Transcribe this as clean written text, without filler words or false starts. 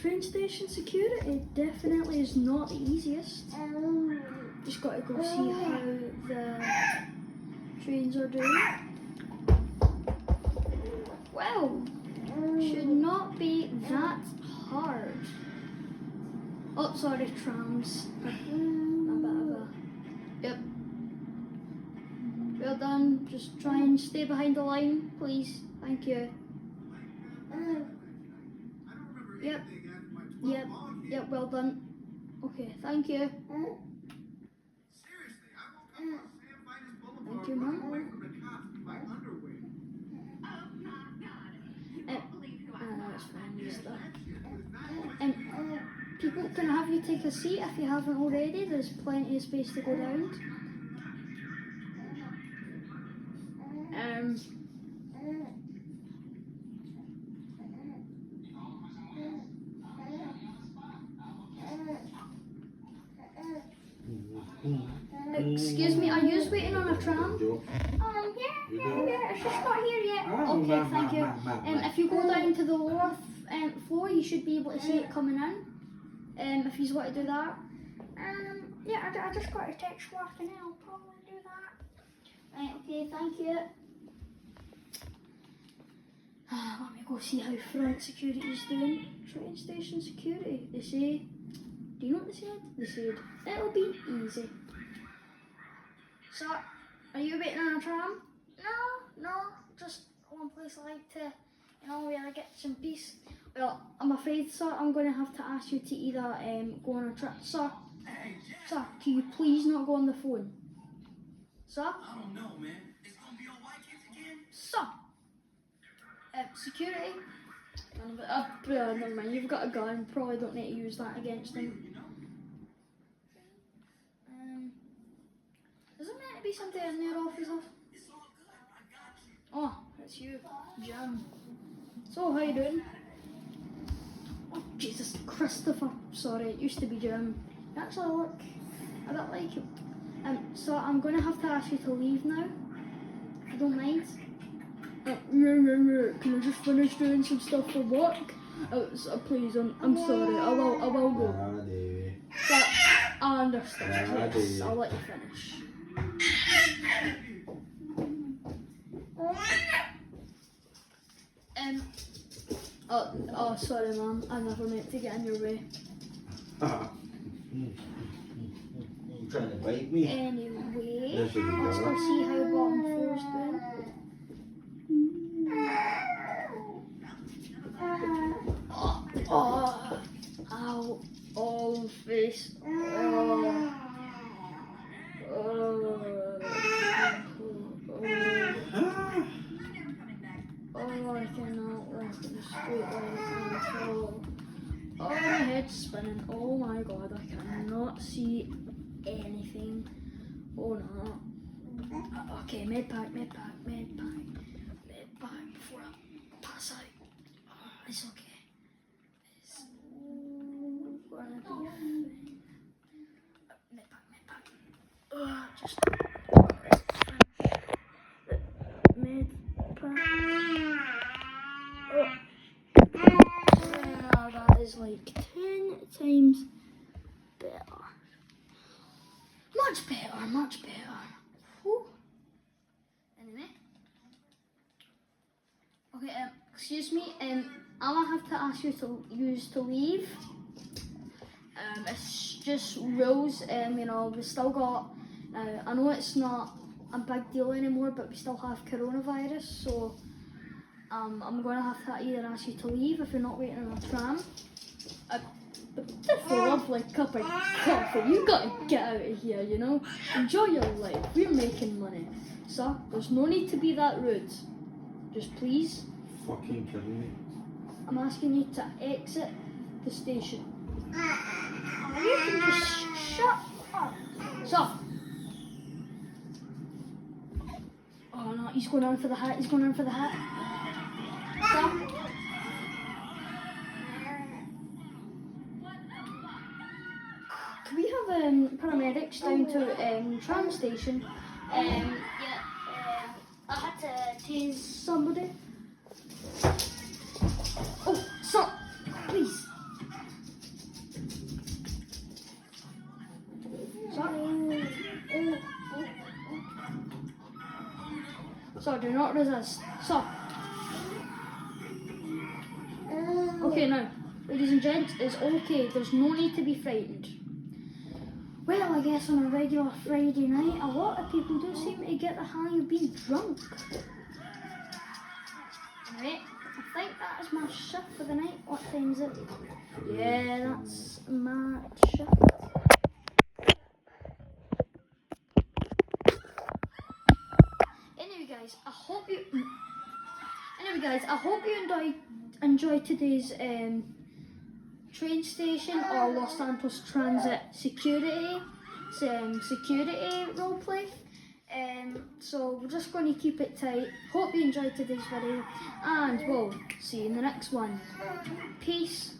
train station security definitely is not the easiest. Just got to go see how the trains are doing. Well, should not be that hard. Oh, sorry, trams. A bit of a... Yep. Well done. Just try and stay behind the line, please. Thank you. Yep. Yep. Yep, well done. Okay, thank you. Thank you, Mum. That's fine, just that. People, can I have you take a seat if you haven't already? There's plenty of space to go down. Excuse me, are you waiting on a tram? Yeah, it's just not here yet. Okay, thank you. If you go down to the lower floor, you should be able to see it coming in. If you want to do that. Yeah, I just got a text working. I'll probably do that. Right, okay, thank you. Let me go see how front security is doing. Train station security. They say, do you know what they said? They said, it'll be easy. So, are you waiting on a tram? No, just one place I like to, where I get some peace. Well, I'm afraid, sir, I'm going to have to ask you to either go on a trip. Sir, can you please not go on the phone? Sir? I don't know, man. It's going to be all white kids again? Sir? Security? Never mind, you've got a gun. Probably don't need to use that against him. Is there meant to be something in there, officer? Oh, it's you, Jim. So, how you doing? Oh, Jesus, Christopher. Sorry, it used to be Jim. You actually look a bit like him. So I'm going to have to ask you to leave now, if you don't mind. Can I just finish doing some stuff for work? Please, I'm sorry, I will go. But I understand, yes, I'll let you finish. Oh, sorry, ma'am. I never meant to get in your way. You trying to bite me? Anyway, let's go see how bottom floor's doing. Oh, ow, oh, face. I cannot walk in the straight line at all. Oh, my head's spinning. Oh my god, I cannot see anything. Oh no. Okay, med pack before I pass out. Oh, it's okay. It's gonna be fine. Med pack. Just med pack. That is like 10 times better. Much better. Whew. Anyway. Okay, excuse me, I'm gonna have to ask you to leave. It's just rules, we still got, I know it's not a big deal anymore, but we still have coronavirus, so I'm going to have to either ask you to leave if you're not waiting on a tram. That's a lovely cup of coffee. You gotta get out of here, Enjoy your life. We're making money. Sir, there's no need to be that rude. Just please. Fucking kidding me. I'm asking you to exit the station. You can just shut up. Sir. Oh no, he's going on for the hat. Sir. Can we have paramedics down to tram station? I had to tase somebody. Oh, sir, please. not resist. So, okay now, ladies and gents, it's okay. There's no need to be frightened. Well, I guess on a regular Friday night, a lot of people do seem to get the hang of being drunk. Right, I think that is my shift for the night. What time is it? Yeah, that's my shift. Anyway guys, I hope you enjoyed today's train station or Los Santos Transit security roleplay. So we're just going to keep it tight. Hope you enjoyed today's video, and we'll see you in the next one. Peace.